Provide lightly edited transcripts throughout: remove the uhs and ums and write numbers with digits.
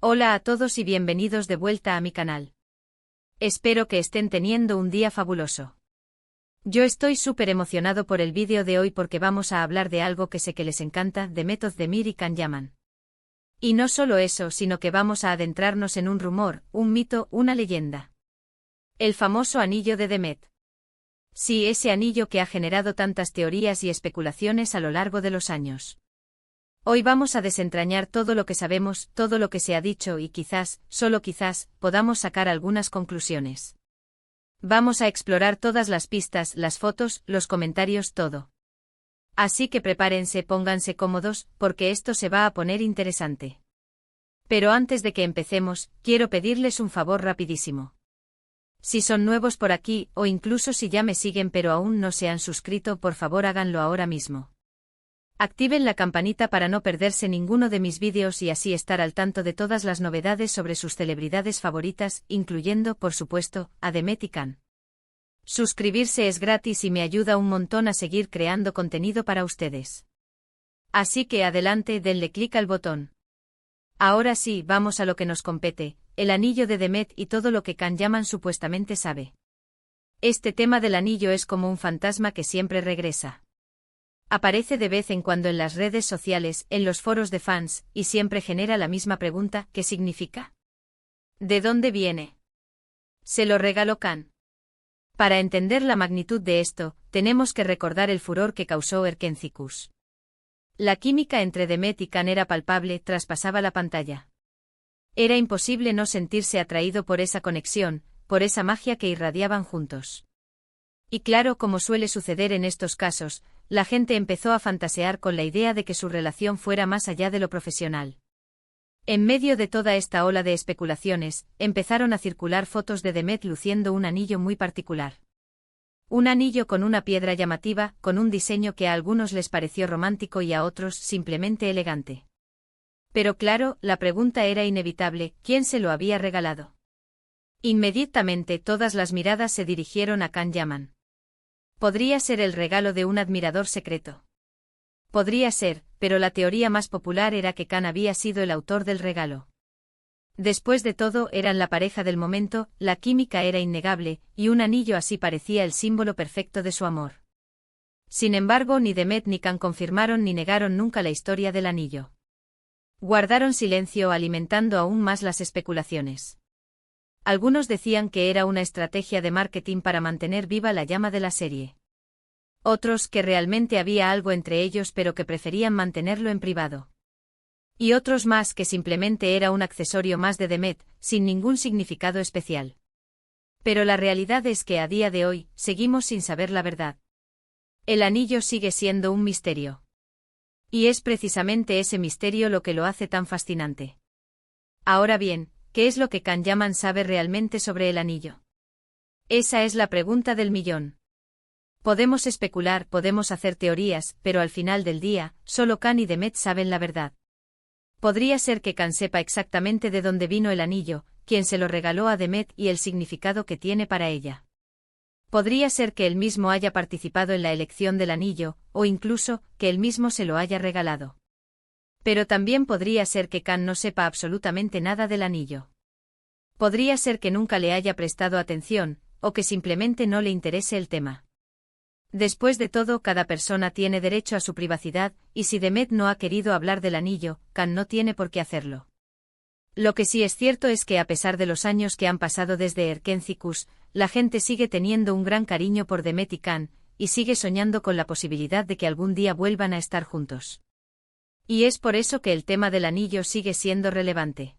Hola a todos y bienvenidos de vuelta a mi canal. Espero que estén teniendo un día fabuloso. Yo estoy súper emocionado por el vídeo de hoy porque vamos a hablar de algo que sé que les encanta, Demet Özdemir y Can Yaman. Y no solo eso, sino que vamos a adentrarnos en un rumor, un mito, una leyenda. El famoso anillo de Demet. Sí, ese anillo que ha generado tantas teorías y especulaciones a lo largo de los años. Hoy vamos a desentrañar todo lo que sabemos, todo lo que se ha dicho y quizás, solo quizás, podamos sacar algunas conclusiones. Vamos a explorar todas las pistas, las fotos, los comentarios, todo. Así que prepárense, pónganse cómodos, porque esto se va a poner interesante. Pero antes de que empecemos, quiero pedirles un favor rapidísimo. Si son nuevos por aquí, o incluso si ya me siguen pero aún no se han suscrito, por favor háganlo ahora mismo. Activen la campanita para no perderse ninguno de mis vídeos y así estar al tanto de todas las novedades sobre sus celebridades favoritas, incluyendo, por supuesto, a Demet y Can. Suscribirse es gratis y me ayuda un montón a seguir creando contenido para ustedes. Así que adelante, denle clic al botón. Ahora sí, vamos a lo que nos compete, el anillo de Demet y todo lo que Can Yaman supuestamente sabe. Este tema del anillo es como un fantasma que siempre regresa. Aparece de vez en cuando en las redes sociales, en los foros de fans, y siempre genera la misma pregunta, ¿qué significa? ¿De dónde viene? ¿Se lo regaló Can? Para entender la magnitud de esto, tenemos que recordar el furor que causó Erkenci-Kuş. La química entre Demet y Can era palpable, traspasaba la pantalla. Era imposible no sentirse atraído por esa conexión, por esa magia que irradiaban juntos. Y claro, como suele suceder en estos casos, la gente empezó a fantasear con la idea de que su relación fuera más allá de lo profesional. En medio de toda esta ola de especulaciones, empezaron a circular fotos de Demet luciendo un anillo muy particular. Un anillo con una piedra llamativa, con un diseño que a algunos les pareció romántico y a otros simplemente elegante. Pero claro, la pregunta era inevitable, ¿quién se lo había regalado? Inmediatamente todas las miradas se dirigieron a Can Yaman. Podría ser el regalo de un admirador secreto. Podría ser, pero la teoría más popular era que Can había sido el autor del regalo. Después de todo, eran la pareja del momento, la química era innegable, y un anillo así parecía el símbolo perfecto de su amor. Sin embargo, ni Demet ni Can confirmaron ni negaron nunca la historia del anillo. Guardaron silencio, alimentando aún más las especulaciones. Algunos decían que era una estrategia de marketing para mantener viva la llama de la serie. Otros que realmente había algo entre ellos pero que preferían mantenerlo en privado. Y otros más que simplemente era un accesorio más de Demet, sin ningún significado especial. Pero la realidad es que a día de hoy, seguimos sin saber la verdad. El anillo sigue siendo un misterio. Y es precisamente ese misterio lo que lo hace tan fascinante. Ahora bien, ¿qué es lo que Can Yaman sabe realmente sobre el anillo? Esa es la pregunta del millón. Podemos especular, podemos hacer teorías, pero al final del día, solo Can y Demet saben la verdad. Podría ser que Can sepa exactamente de dónde vino el anillo, quién se lo regaló a Demet y el significado que tiene para ella. Podría ser que él mismo haya participado en la elección del anillo, o incluso, que él mismo se lo haya regalado. Pero también podría ser que Can no sepa absolutamente nada del anillo. Podría ser que nunca le haya prestado atención, o que simplemente no le interese el tema. Después de todo, cada persona tiene derecho a su privacidad, y si Demet no ha querido hablar del anillo, Can no tiene por qué hacerlo. Lo que sí es cierto es que a pesar de los años que han pasado desde Erkenci-Kuş, la gente sigue teniendo un gran cariño por Demet y Can, y sigue soñando con la posibilidad de que algún día vuelvan a estar juntos. Y es por eso que el tema del anillo sigue siendo relevante.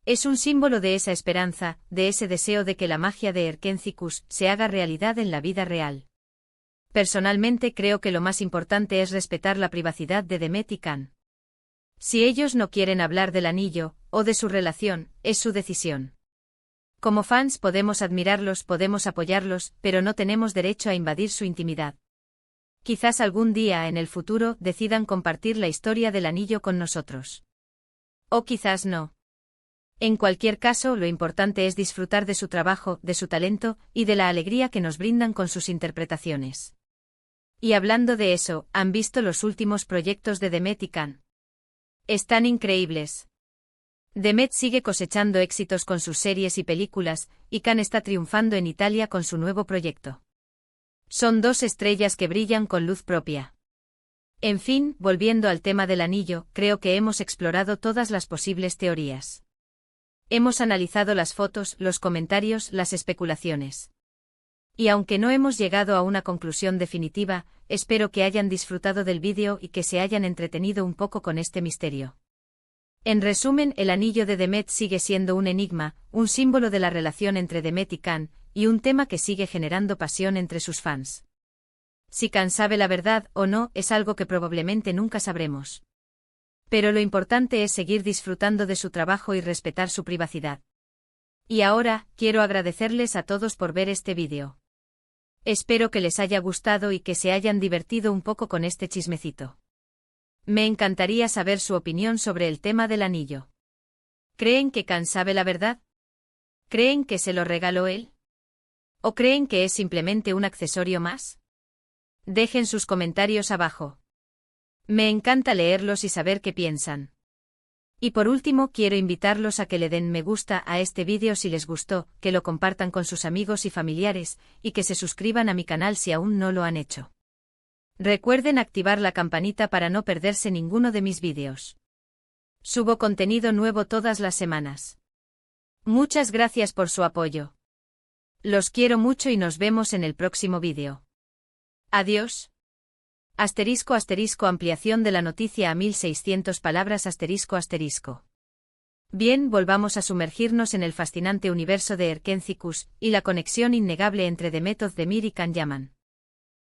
Es un símbolo de esa esperanza, de ese deseo de que la magia de Erkenci-Kuş se haga realidad en la vida real. Personalmente creo que lo más importante es respetar la privacidad de Demet y Can. Si ellos no quieren hablar del anillo, o de su relación, es su decisión. Como fans podemos admirarlos, podemos apoyarlos, pero no tenemos derecho a invadir su intimidad. Quizás algún día en el futuro decidan compartir la historia del anillo con nosotros. O quizás no. En cualquier caso, lo importante es disfrutar de su trabajo, de su talento, y de la alegría que nos brindan con sus interpretaciones. Y hablando de eso, ¿han visto los últimos proyectos de Demet y Can? Están increíbles. Demet sigue cosechando éxitos con sus series y películas, y Can está triunfando en Italia con su nuevo proyecto. Son dos estrellas que brillan con luz propia. En fin, volviendo al tema del anillo, creo que hemos explorado todas las posibles teorías. Hemos analizado las fotos, los comentarios, las especulaciones. Y aunque no hemos llegado a una conclusión definitiva, espero que hayan disfrutado del vídeo y que se hayan entretenido un poco con este misterio. En resumen, el anillo de Demet sigue siendo un enigma, un símbolo de la relación entre Demet y Can, y un tema que sigue generando pasión entre sus fans. Si Can sabe la verdad o no es algo que probablemente nunca sabremos. Pero lo importante es seguir disfrutando de su trabajo y respetar su privacidad. Y ahora, quiero agradecerles a todos por ver este vídeo. Espero que les haya gustado y que se hayan divertido un poco con este chismecito. Me encantaría saber su opinión sobre el tema del anillo. ¿Creen que Can sabe la verdad? ¿Creen que se lo regaló él? ¿O creen que es simplemente un accesorio más? Dejen sus comentarios abajo. Me encanta leerlos y saber qué piensan. Y por último, quiero invitarlos a que le den me gusta a este vídeo si les gustó, que lo compartan con sus amigos y familiares, y que se suscriban a mi canal si aún no lo han hecho. Recuerden activar la campanita para no perderse ninguno de mis vídeos. Subo contenido nuevo todas las semanas. Muchas gracias por su apoyo. Los quiero mucho y nos vemos en el próximo vídeo. Adiós. *** ampliación de la noticia a 1600 palabras ***. Bien, volvamos a sumergirnos en el fascinante universo de Erkenci y la conexión innegable entre Demet Özdemir y Can Yaman.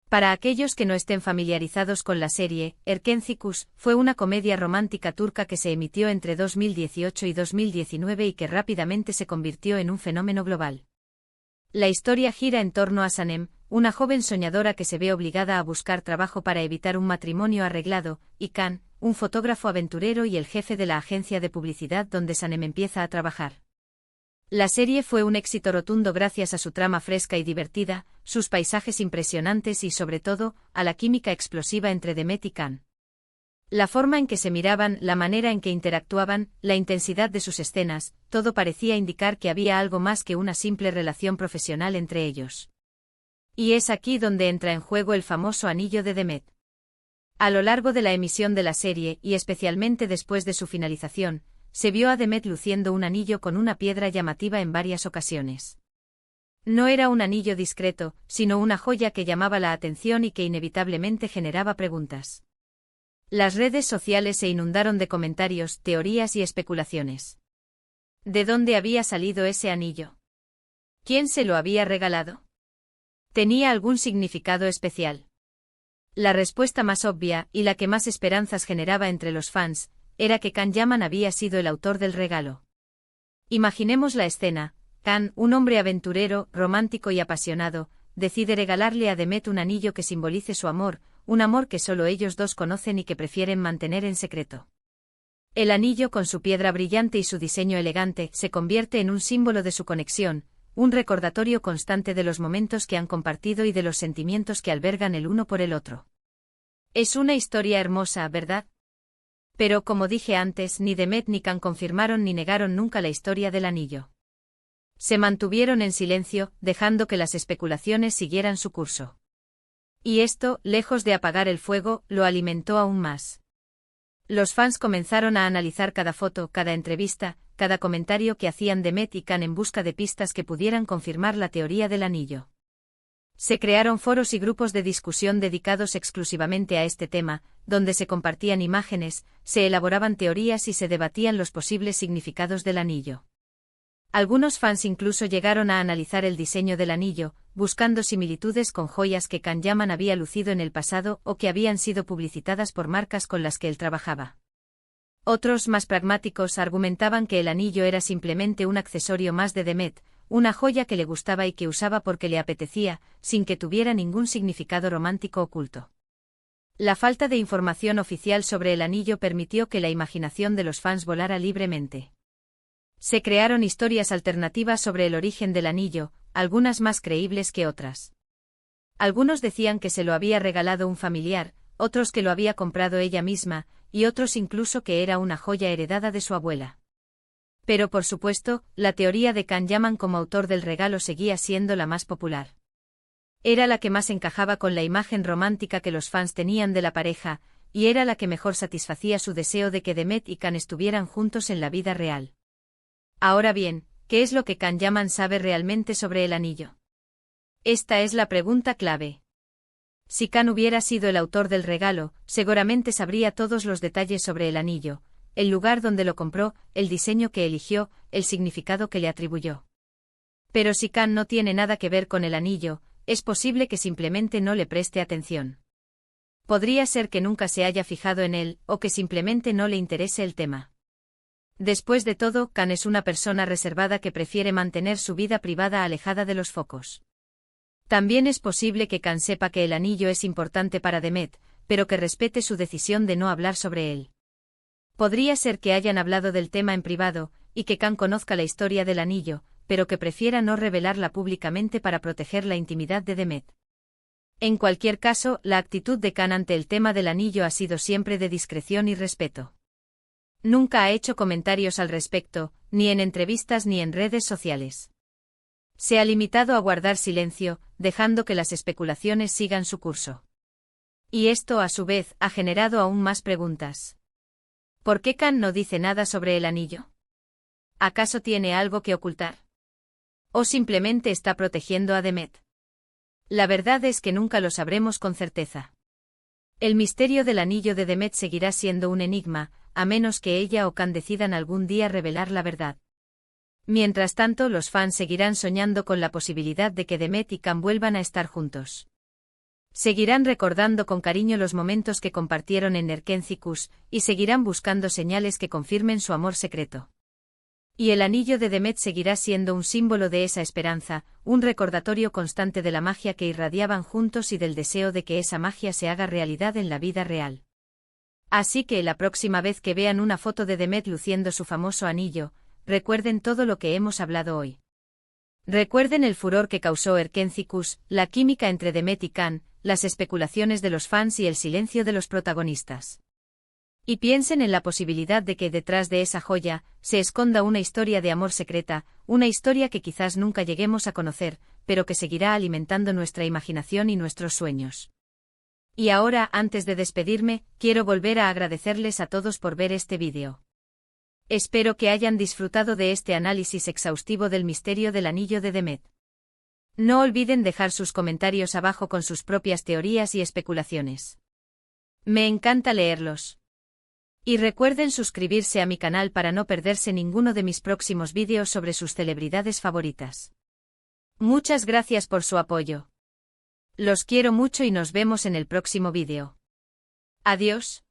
Para aquellos que no estén familiarizados con la serie, Erkenci fue una comedia romántica turca que se emitió entre 2018 y 2019 y que rápidamente se convirtió en un fenómeno global. La historia gira en torno a Sanem, una joven soñadora que se ve obligada a buscar trabajo para evitar un matrimonio arreglado, y Can, un fotógrafo aventurero y el jefe de la agencia de publicidad donde Sanem empieza a trabajar. La serie fue un éxito rotundo gracias a su trama fresca y divertida, sus paisajes impresionantes y sobre todo, a la química explosiva entre Demet y Can. La forma en que se miraban, la manera en que interactuaban, la intensidad de sus escenas, todo parecía indicar que había algo más que una simple relación profesional entre ellos. Y es aquí donde entra en juego el famoso anillo de Demet. A lo largo de la emisión de la serie, y especialmente después de su finalización, se vio a Demet luciendo un anillo con una piedra llamativa en varias ocasiones. No era un anillo discreto, sino una joya que llamaba la atención y que inevitablemente generaba preguntas. Las redes sociales se inundaron de comentarios, teorías y especulaciones. ¿De dónde había salido ese anillo? ¿Quién se lo había regalado? ¿Tenía algún significado especial? La respuesta más obvia, y la que más esperanzas generaba entre los fans, era que Can Yaman había sido el autor del regalo. Imaginemos la escena. Can, un hombre aventurero, romántico y apasionado, decide regalarle a Demet un anillo que simbolice su amor, un amor que solo ellos dos conocen y que prefieren mantener en secreto. El anillo, con su piedra brillante y su diseño elegante, se convierte en un símbolo de su conexión, un recordatorio constante de los momentos que han compartido y de los sentimientos que albergan el uno por el otro. Es una historia hermosa, ¿verdad? Pero como dije antes, ni Demet ni Can confirmaron ni negaron nunca la historia del anillo. Se mantuvieron en silencio, dejando que las especulaciones siguieran su curso. Y esto, lejos de apagar el fuego, lo alimentó aún más. Los fans comenzaron a analizar cada foto, cada entrevista, cada comentario que hacían Demet y Can en busca de pistas que pudieran confirmar la teoría del anillo. Se crearon foros y grupos de discusión dedicados exclusivamente a este tema, donde se compartían imágenes, se elaboraban teorías y se debatían los posibles significados del anillo. Algunos fans incluso llegaron a analizar el diseño del anillo, buscando similitudes con joyas que Can Yaman había lucido en el pasado o que habían sido publicitadas por marcas con las que él trabajaba. Otros, más pragmáticos, argumentaban que el anillo era simplemente un accesorio más de Demet, una joya que le gustaba y que usaba porque le apetecía, sin que tuviera ningún significado romántico oculto. La falta de información oficial sobre el anillo permitió que la imaginación de los fans volara libremente. Se crearon historias alternativas sobre el origen del anillo, algunas más creíbles que otras. Algunos decían que se lo había regalado un familiar, otros que lo había comprado ella misma, y otros incluso que era una joya heredada de su abuela. Pero por supuesto, la teoría de Can Yaman como autor del regalo seguía siendo la más popular. Era la que más encajaba con la imagen romántica que los fans tenían de la pareja, y era la que mejor satisfacía su deseo de que Demet y Can estuvieran juntos en la vida real. Ahora bien, ¿qué es lo que Can Yaman sabe realmente sobre el anillo? Esta es la pregunta clave. Si Can hubiera sido el autor del regalo, seguramente sabría todos los detalles sobre el anillo, el lugar donde lo compró, el diseño que eligió, el significado que le atribuyó. Pero si Can no tiene nada que ver con el anillo, es posible que simplemente no le preste atención. Podría ser que nunca se haya fijado en él, o que simplemente no le interese el tema. Después de todo, Can es una persona reservada que prefiere mantener su vida privada alejada de los focos. También es posible que Can sepa que el anillo es importante para Demet, pero que respete su decisión de no hablar sobre él. Podría ser que hayan hablado del tema en privado, y que Can conozca la historia del anillo, pero que prefiera no revelarla públicamente para proteger la intimidad de Demet. En cualquier caso, la actitud de Can ante el tema del anillo ha sido siempre de discreción y respeto. Nunca ha hecho comentarios al respecto, ni en entrevistas ni en redes sociales. Se ha limitado a guardar silencio, dejando que las especulaciones sigan su curso. Y esto, a su vez, ha generado aún más preguntas. ¿Por qué Can no dice nada sobre el anillo? ¿Acaso tiene algo que ocultar? ¿O simplemente está protegiendo a Demet? La verdad es que nunca lo sabremos con certeza. El misterio del anillo de Demet seguirá siendo un enigma, a menos que ella o Can decidan algún día revelar la verdad. Mientras tanto, los fans seguirán soñando con la posibilidad de que Demet y Can vuelvan a estar juntos. Seguirán recordando con cariño los momentos que compartieron en Erkencikus, y seguirán buscando señales que confirmen su amor secreto. Y el anillo de Demet seguirá siendo un símbolo de esa esperanza, un recordatorio constante de la magia que irradiaban juntos y del deseo de que esa magia se haga realidad en la vida real. Así que la próxima vez que vean una foto de Demet luciendo su famoso anillo, recuerden todo lo que hemos hablado hoy. Recuerden el furor que causó Erkencikus, la química entre Demet y Can, las especulaciones de los fans y el silencio de los protagonistas. Y piensen en la posibilidad de que detrás de esa joya se esconda una historia de amor secreta, una historia que quizás nunca lleguemos a conocer, pero que seguirá alimentando nuestra imaginación y nuestros sueños. Y ahora, antes de despedirme, quiero volver a agradecerles a todos por ver este vídeo. Espero que hayan disfrutado de este análisis exhaustivo del misterio del anillo de Demet. No olviden dejar sus comentarios abajo con sus propias teorías y especulaciones. Me encanta leerlos. Y recuerden suscribirse a mi canal para no perderse ninguno de mis próximos vídeos sobre sus celebridades favoritas. Muchas gracias por su apoyo. Los quiero mucho y nos vemos en el próximo vídeo. Adiós.